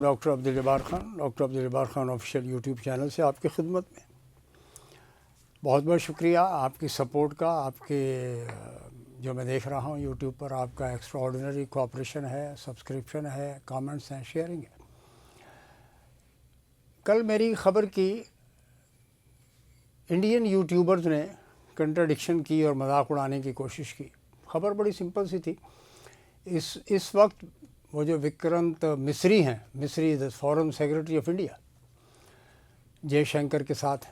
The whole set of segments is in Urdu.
Doctor Abdul Jabbar Khan official YouTube channel سے آپ کی خدمت میں بہت بہت شکریہ آپ کی سپورٹ کا. آپ کے جو میں دیکھ رہا ہوں یوٹیوب پر آپ کا ایکسٹرا آرڈنری کوآپریشن ہے, سبسکرپشن ہے, کامنٹس ہیں, شیئرنگ ہے. کل میری خبر کی انڈین یوٹیوبرز نے کنٹراڈکشن کی اور مذاق اڑانے کی کوشش کی. خبر بڑی سمپل سی تھی. اس وقت وہ جو وکرانت مصری ہیں, مصری فارن سیکرٹری آف انڈیا, جے شنکر کے ساتھ,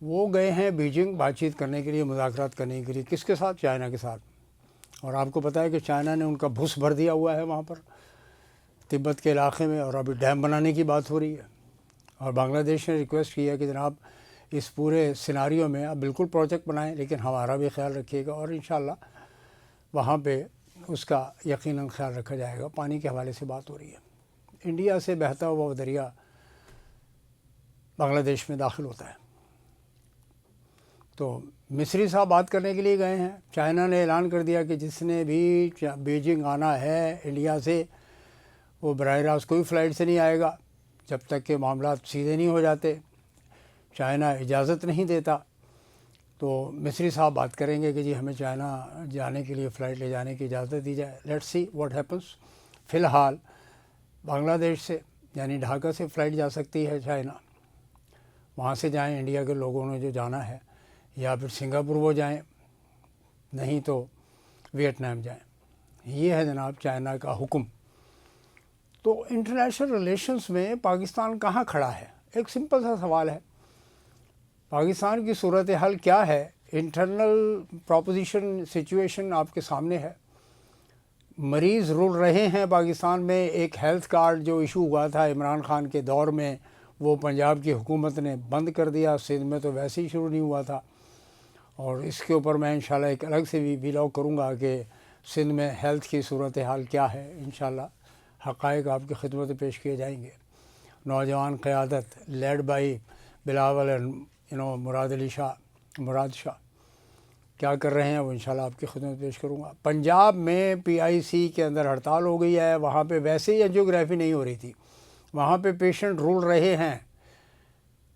وہ گئے ہیں بیجنگ بات چیت کرنے کے لیے, مذاکرات کرنے کے لیے. کس کے ساتھ؟ چائنا کے ساتھ. اور آپ کو پتہ ہے کہ چائنا نے ان کا بھس بھر دیا ہوا ہے وہاں پر تبت کے علاقے میں, اور ابھی ڈیم بنانے کی بات ہو رہی ہے. اور بنگلہ دیش نے ریکویسٹ کیا کہ جناب اس پورے سیناریو میں آپ بالکل پروجیکٹ بنائیں, لیکن ہمارا بھی خیال رکھیے گا, اور انشاءاللہ وہاں پہ اس کا یقیناً خیال رکھا جائے گا. پانی کے حوالے سے بات ہو رہی ہے. انڈیا سے بہتا ہوا وہ دریا بنگلہ دیش میں داخل ہوتا ہے. تو مصری صاحب بات کرنے کے لیے گئے ہیں. چائنا نے اعلان کر دیا کہ جس نے بھی بیجنگ آنا ہے انڈیا سے, وہ براہ راست کوئی فلائٹ سے نہیں آئے گا جب تک کہ معاملات سیدھے نہیں ہو جاتے. چائنا اجازت نہیں دیتا. تو مصری صاحب بات کریں گے کہ جی ہمیں چائنا جانے کے لیے فلائٹ لے جانے کی اجازت دی جائے. Let's see what happens. فی الحال بنگلہ دیش سے یعنی ڈھاکہ سے فلائٹ جا سکتی ہے چائنا, وہاں سے جائیں انڈیا کے لوگوں نے جو جانا ہے, یا پھر سنگاپور وہ جائیں, نہیں تو ویٹنام جائیں. یہ ہے جناب چائنا کا حکم. تو انٹرنیشنل ریلیشنز میں پاکستان کہاں کھڑا ہے؟ ایک سمپل سا سوال ہے. پاکستان کی صورتحال کیا ہے؟ انٹرنل پروپوزیشن سچویشن آپ کے سامنے ہے. مریض رول رہے ہیں پاکستان میں. ایک ہیلتھ کارڈ جو ایشو ہوا تھا عمران خان کے دور میں, وہ پنجاب کی حکومت نے بند کر دیا. سندھ میں تو ویسے ہی شروع نہیں ہوا تھا, اور اس کے اوپر میں انشاءاللہ ایک الگ سے بھی ولاگ کروں گا کہ سندھ میں ہیلتھ کی صورتحال کیا ہے. انشاءاللہ حقائق آپ کی خدمت میں پیش کیے جائیں گے. نوجوان قیادت لیڈ بائی بلاول مراد شاہ کیا کر رہے ہیں, وہ انشاءاللہ آپ کی خدمت پیش کروں گا. پنجاب میں PIC کے اندر ہڑتال ہو گئی ہے. وہاں پہ ویسے ہی انجیوگرافی نہیں ہو رہی تھی, وہاں پہ پیشنٹ رول رہے ہیں.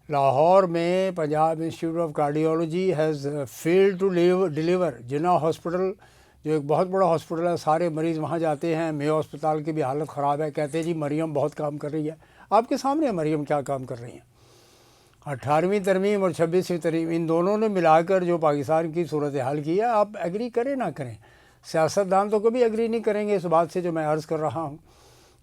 لاہور میں Punjab institute of cardiology has failed to deliver. Jinnah hospital جو ایک بہت بڑا ہاسپٹل ہے, سارے مریض وہاں جاتے ہیں. میو ہسپتال کی بھی حالت خراب ہے. کہتے ہیں جی مریم بہت کام کر رہی ہے. آپ کے سامنے مریم کیا کام کر رہی ہیں. 18ویں ترمیم اور 26ویں ترمیم ان دونوں نے ملا کر جو پاکستان کی صورتحال کی ہے, آپ ایگری کریں نہ کریں, سیاستدان تو کبھی ایگری نہیں کریں گے اس بات سے جو میں عرض کر رہا ہوں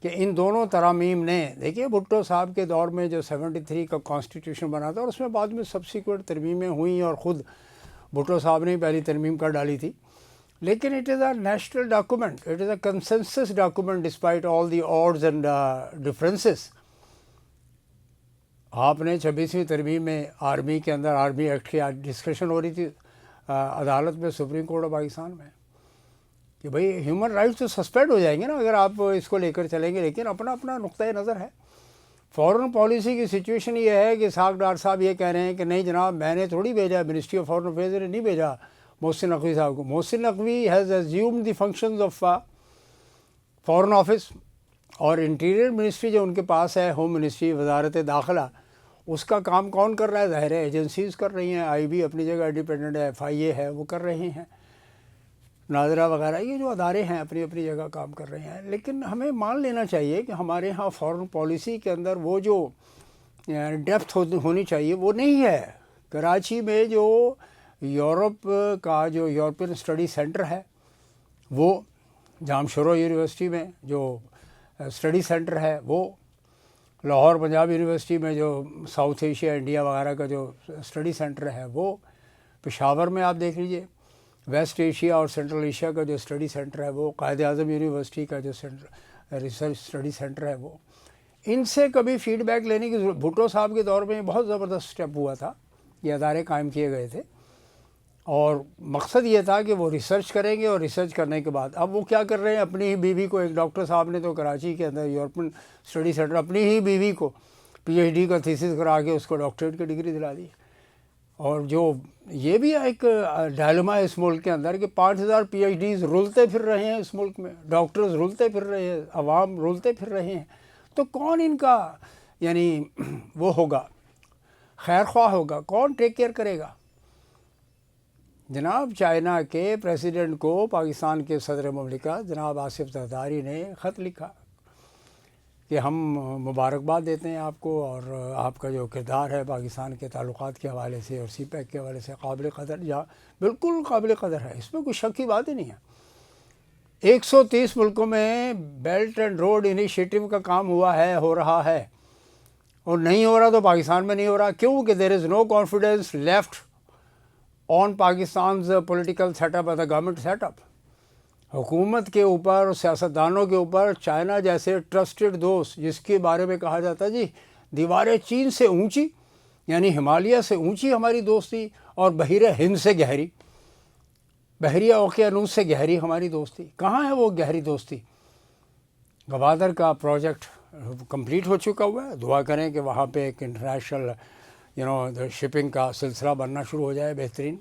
کہ ان دونوں ترامیم نے, دیکھیے بھٹو صاحب کے دور میں جو 73 کا کانسٹیٹیوشن بنا تھا, اور اس میں بعد میں سبسیکوئنٹ ترمیمیں ہوئیں, اور خود بھٹو صاحب نے پہلی ترمیم کر ڈالی تھی. لیکن it is a national document, it is a consensus document despite all the odds and differences. آپ نے 26ویں ترمیم میں آرمی کے اندر آرمی ایکٹ کی ڈسکشن ہو رہی تھی عدالت میں, سپریم کورٹ آف پاکستان میں, کہ بھئی ہیومن رائٹس تو سسپینڈ ہو جائیں گے نا اگر آپ اس کو لے کر چلیں گے. لیکن اپنا اپنا نقطۂ نظر ہے. فارن پالیسی کی سچویشن یہ ہے کہ اسحاق ڈار صاحب یہ کہہ رہے ہیں کہ نہیں جناب میں نے تھوڑی بھیجا, منسٹری آف فارن افیئرز نے نہیں بھیجا محسن نقوی صاحب کو. Mohsin Naqvi has assumed the functions of foreign office, اور انٹیریئر منسٹری جو ان کے پاس ہے, ہوم منسٹری, وزارت داخلہ, اس کا کام کون کر رہا ہے؟ ظاہر ہے ایجنسیز کر رہی ہیں. IB اپنی جگہ انڈیپینڈنٹ ہے, FIA ہے, وہ کر رہے ہیں, ناظرہ وغیرہ, یہ جو ادارے ہیں اپنی اپنی جگہ کام کر رہے ہیں. لیکن ہمیں مان لینا چاہیے کہ ہمارے ہاں فارن پالیسی کے اندر وہ جو ڈیپتھ ہونی چاہیے وہ نہیں ہے. کراچی میں جو یورپ کا جو یورپین اسٹڈی سینٹر ہے, وہ جامشورو یونیورسٹی میں جو اسٹڈی سینٹر ہے, وہ لاہور پنجاب یونیورسٹی میں جو ساؤتھ ایشیا انڈیا وغیرہ کا جو اسٹڈی سینٹر ہے, وہ پشاور میں آپ دیکھ لیجئے, ویسٹ ایشیا اور سینٹرل ایشیا کا جو اسٹڈی سینٹر ہے, وہ قائد اعظم یونیورسٹی کا جو ریسرچ اسٹڈی سینٹر ہے, وہ ان سے کبھی فیڈ بیک لینے کی ضرورت. بھٹو صاحب کے دور میں بہت زبردست اسٹیپ ہوا تھا, یہ ادارے قائم کیے گئے تھے, اور مقصد یہ تھا کہ وہ ریسرچ کریں گے, اور ریسرچ کرنے کے بعد اب وہ کیا کر رہے ہیں, اپنی ہی بیوی کو, ایک ڈاکٹر صاحب نے تو کراچی کے اندر یورپین اسٹڈی سینٹر اپنی ہی بیوی کو PhD کا تھیسس کرا کے اس کو ڈاکٹریٹ کی ڈگری دلا دی. اور جو یہ بھی ایک ڈائلما ہے اس ملک کے اندر کہ 5,000 PhDs رولتے پھر رہے ہیں اس ملک میں، ڈاکٹرز رولتے پھر رہے ہیں، عوام رولتے پھر رہے ہیں، تو کون ان کا یعنی وہ ہوگا، خیر خواہ ہوگا، کون ٹیک کیئر کرے گا؟ جناب چائنا کے پریزیڈنٹ کو پاکستان کے صدر مملکت جناب آصف زرداری نے خط لکھا کہ ہم مبارکباد دیتے ہیں آپ کو، اور آپ کا جو کردار ہے پاکستان کے تعلقات کے حوالے سے اور سی پیک کے حوالے سے قابل قدر، یا بالکل قابل قدر ہے، اس میں کوئی شک کی بات ہی نہیں ہے۔ 130 ملکوں میں بیلٹ اینڈ روڈ انیشیٹو کا کام ہوا ہے، ہو رہا ہے، اور نہیں ہو رہا تو پاکستان میں نہیں ہو رہا کیوں؟ کہ there is no confidence left on Pakistan's political set up the government set up. حکومت کے اوپر اور سیاستدانوں کے اوپر چائنا جیسے ٹرسٹڈ دوست، جس کے بارے میں کہا جاتا ہے جی دیواریں چین سے اونچی، یعنی ہمالیہ سے اونچی ہماری دوستی، اور بحیرہ ہند سے گہری، بحریہ اوقیانوس سے گہری ہماری دوستی۔ کہاں ہے وہ گہری دوستی؟ گوادر کا پروجیکٹ کمپلیٹ ہو چکا ہوا ہے، دعا کریں کہ وہاں پہ ایک انٹرنیشنل شپنگ کا سلسلہ بننا شروع ہو جائے بہترین۔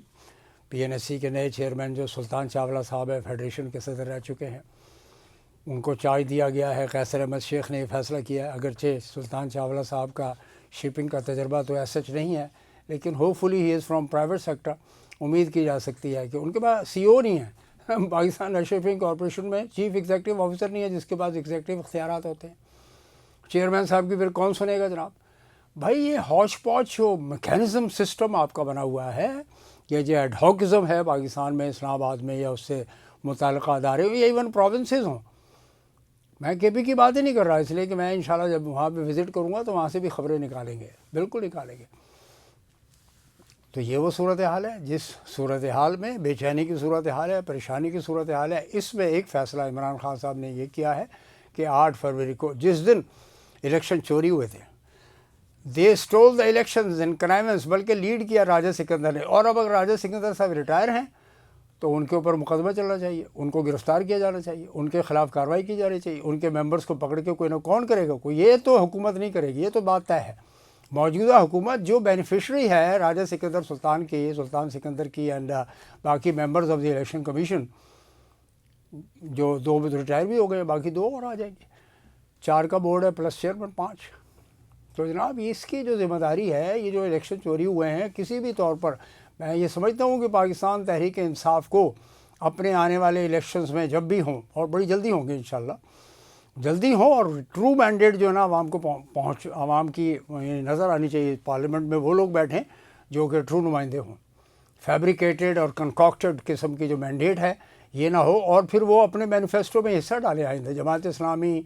PNSC کے نئے چیئرمین جو سلطان چاولہ صاحب ہے، فیڈریشن کے صدر رہ چکے ہیں، ان کو چارج دیا گیا ہے۔ قیصر احمد شیخ نے یہ فیصلہ کیا ہے، اگرچہ سلطان چاولہ صاحب کا شپنگ کا تجربہ تو ایسا نہیں ہے، لیکن hope fully he is from private sector, امید کی جا سکتی ہے کہ ان کے پاس CEO نہیں ہے پاکستان شپنگ کارپوریشن میں، چیف ایگزیکٹو آفیسر نہیں ہے جس کے پاس ایگزیکٹو اختیارات ہوتے ہیں۔ چیئرمین صاحب کی پھر کون سنے گا جناب؟ بھائی یہ ہوش پوچھ جو میکینزم سسٹم آپ کا بنا ہوا ہے، یہ جو ایڈہاکزم ہے پاکستان میں، اسلام آباد میں، یا اس سے متعلقہ ادارے یا ایون پروونسز ہوں، میں KP کی بات ہی نہیں کر رہا، اس لیے کہ میں انشاءاللہ جب وہاں پہ وزٹ کروں گا تو وہاں سے بھی خبریں نکالیں گے، بالکل نکالیں گے۔ تو یہ وہ صورتحال ہے جس صورتحال میں بے چینی کی صورتحال ہے، پریشانی کی صورتحال ہے۔ اس میں ایک فیصلہ عمران خان صاحب نے یہ کیا ہے کہ 8 فروری کو جس دن الیکشن چوری ہوئے تھے، دے اسٹول دا الیکشنز ان کنائمنس، بلکہ لیڈ کیا راجہ سکندر نے، اور اب اگر راجہ سکندر صاحب ریٹائر ہیں تو ان کے اوپر مقدمہ چلنا چاہیے، ان کو گرفتار کیا جانا چاہیے، ان کے خلاف کارروائی کی جانی چاہیے، ان کے ممبرز کو پکڑ کے کوئی نہ کون کرے گا، کوئی یہ تو حکومت نہیں کرے گی، یہ تو بات طے ہے۔ موجودہ حکومت جو بینیفیشری ہے راجہ سکندر سلطان کی، سلطان سکندر کی، اینڈ باقی members of the election commission, جو 2 ریٹائر بھی ہو گئے، باقی 2 اور آ جائیں گے، 4 کا بورڈ ہے پلس چیئرمین 5۔ تو جناب اس کی جو ذمہ داری ہے، یہ جو الیکشن چوری ہوئے ہیں کسی بھی طور پر، میں یہ سمجھتا ہوں کہ پاکستان تحریک انصاف کو اپنے آنے والے الیکشنز میں جب بھی ہوں، اور بڑی جلدی ہوں گے انشاءاللہ، جلدی ہوں، اور ٹرو مینڈیٹ جو ہے نا عوام کو عوام کی نظر آنی چاہیے، پارلیمنٹ میں وہ لوگ بیٹھیں جو کہ ٹرو نمائندے ہوں۔ فیبریکیٹڈ اور کنکاکٹڈ قسم کی جو مینڈیٹ ہے یہ نہ ہو، اور پھر وہ اپنے مینیفیسٹو میں حصہ ڈالے آئندہ، جماعت اسلامی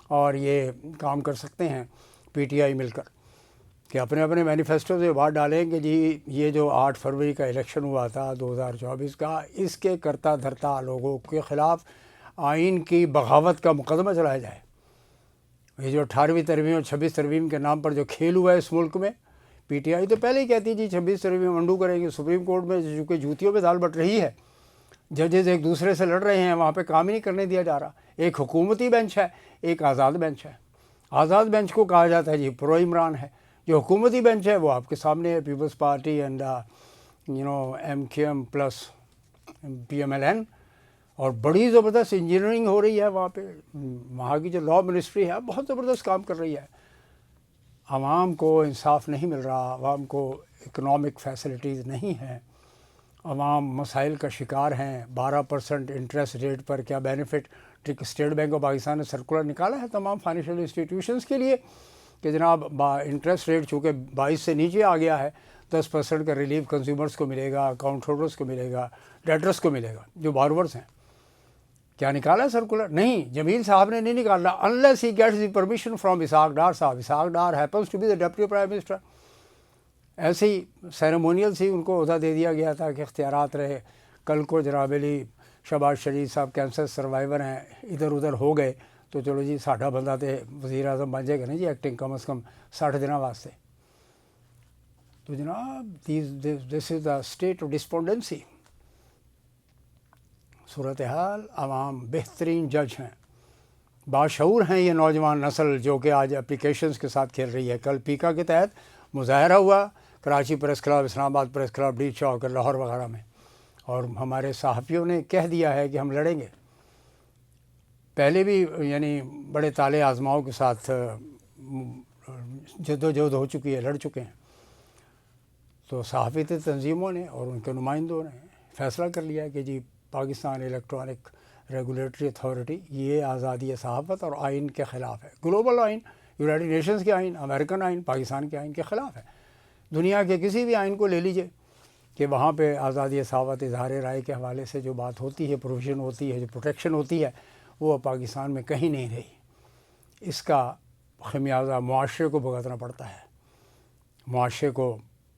اور یہ کام کر سکتے ہیں PTI مل کر، کہ اپنے اپنے مینیفیسٹو سے بات ڈالیں کہ جی یہ جو 8 فروری کا الیکشن ہوا تھا 2024 کا، اس کے کرتا دھرتا لوگوں کے خلاف آئین کی بغاوت کا مقدمہ چلایا جائے۔ یہ جو 18ویں ترمیم اور 26 ترمیم کے نام پر جو کھیل ہوا ہے اس ملک میں، PTI تو پہلے ہی کہتی جی 26 ترمیم انڈو کریں گے، سپریم کورٹ میں چونکہ جوتیوں پہ دال بٹ رہی ہے، ججز ایک دوسرے سے لڑ رہے ہیں، وہاں پہ کام ہی نہیں کرنے دیا جا رہا۔ ایک حکومتی بینچ ہے، ایک آزاد بینچ ہے۔ آزاد بینچ کو کہا جاتا ہے جی پرو عمران ہے، جو حکومتی بینچ ہے وہ آپ کے سامنے ہے، Peoples Party and MQM plus PMLN، اور بڑی زبردست انجینئرنگ ہو رہی ہے وہاں پہ، وہاں کی جو لا منسٹری ہے بہت زبردست کام کر رہی ہے۔ عوام کو انصاف نہیں مل رہا، عوام کو اکنامک فیسلٹیز نہیں ہیں، عوام مسائل کا شکار ہیں۔ 12% انٹرسٹ ریٹ پر کیا benefit, state bank of Pakistan نے سرکولر نکالا ہے تمام فائنینشیل انسٹیٹیوشنز کے لیے کہ جناب انٹرسٹ ریٹ چونکہ 22 سے نیچے آ گیا ہے، 10% کا ریلیف کنزیومرز کو ملے گا، اکاؤنٹ ہولڈرز کو ملے گا، ڈیٹرز کو ملے گا جو بارورز ہیں۔ کیا نکالا ہے سرکولر؟ نہیں، جمیل صاحب نے نہیں نکالا، unless he gets the permission from Ishaq Dar صاحب۔ Ishaq Dar happens to be the deputy prime minister. ایسے ہی سیریمونیل سے ان کو عہدہ دے دیا گیا تھا کہ اختیارات رہے۔ کل کو جناب علی شہباز شریف صاحب کینسر سروائیور ہیں، ادھر ادھر ہو گئے تو چلو جی ساڈا بندہ تے وزیر اعظم بن جائے گا نا جی، ایکٹنگ کم از کم 60 دنوں واسطے۔ تو جناب دس از دا اسٹیٹ آف ڈسپونڈنسی۔ صورتحال، عوام بہترین جج ہیں، باشعور ہیں یہ نوجوان نسل جو کہ آج اپلیکیشنز کے ساتھ کھیل رہی ہے۔ کل پیکا کے تحت مظاہرہ ہوا، کراچی پریس کلب، اسلام آباد پریس کلب، ڈی چوک، لاہور وغیرہ میں، اور ہمارے صحافیوں نے کہہ دیا ہے کہ ہم لڑیں گے. پہلے بھی یعنی بڑے تالے آزماؤں کے ساتھ جدوجہد ہو چکی ہے، لڑ چکے ہیں. تو صحافی تنظیموں نے اور ان کے نمائندوں نے فیصلہ کر لیا کہ جی پاکستان الیکٹرانک ریگولیٹری اتھارٹی یہ آزادی صحافت اور آئین کے خلاف ہے. گلوبل آئین، یونائٹڈ نیشنز کے آئین، امریکن آئین، پاکستان کے آئین کے خلاف ہے. دنیا کے کسی بھی آئین کو لے لیجئے کہ وہاں پہ آزادی صحافت، اظہار رائے کے حوالے سے جو بات ہوتی ہے، پروویژن ہوتی ہے، جو پروٹیکشن ہوتی ہے، وہ پاکستان میں کہیں نہیں رہی. اس کا خمیازہ معاشرے کو بھگتنا پڑتا ہے. معاشرے کو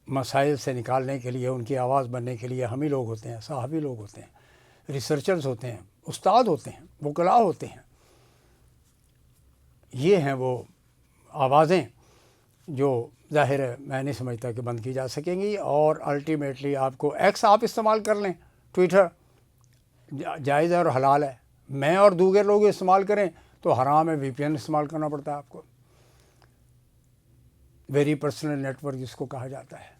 مسائل سے نکالنے کے لیے، ان کی آواز بننے کے لیے ہم ہی لوگ ہوتے ہیں، صحافی لوگ ہوتے ہیں، ریسرچرز ہوتے ہیں، استاد ہوتے ہیں، وکلاء ہوتے ہیں. یہ ہیں وہ آوازیں جو ظاہر ہے میں نہیں سمجھتا کہ بند کی جا سکیں گی. اور الٹیمیٹلی آپ کو ایکس آپ استعمال کر لیں، ٹویٹر جائز ہے اور حلال ہے. میں اور دوسرے لوگ استعمال کریں تو حرام ہے. وی پی این استعمال کرنا پڑتا ہے آپ کو، ویری پرسنل نیٹ ورک جس کو کہا جاتا ہے.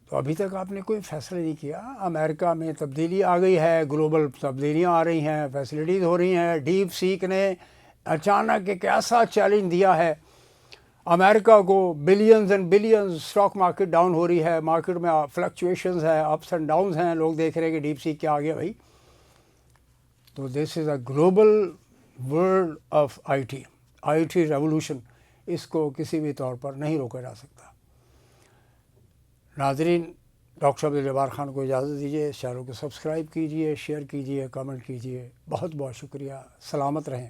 تو ابھی تک آپ نے کوئی فیصلہ نہیں کیا. امریکہ میں تبدیلی آ گئی ہے، گلوبل تبدیلیاں آ رہی ہیں، فیسلٹیز ہو رہی ہیں. ڈیپ سیک نے اچانک ایک ایسا چیلنج دیا ہے امریکہ کو. Billions and billions, stock market down ہو رہی ہے، مارکیٹ میں فلکچویشنز ہیں، اپس اینڈ ڈاؤنز ہیں. لوگ دیکھ رہے ہیں کہ ڈیپ سیک کیا آ گیا بھائی. تو this is a global world of IT ٹی ریولوشن. اس کو کسی بھی طور پر نہیں روکا جا سکتا. ناظرین، ڈاکٹر عبد الجبار خان کو اجازت دیجیے. اس چینل کو سبسکرائب کیجیے، شیئر کیجیے، کمنٹ کیجیے. بہت بہت شکریہ. سلامت رہیں.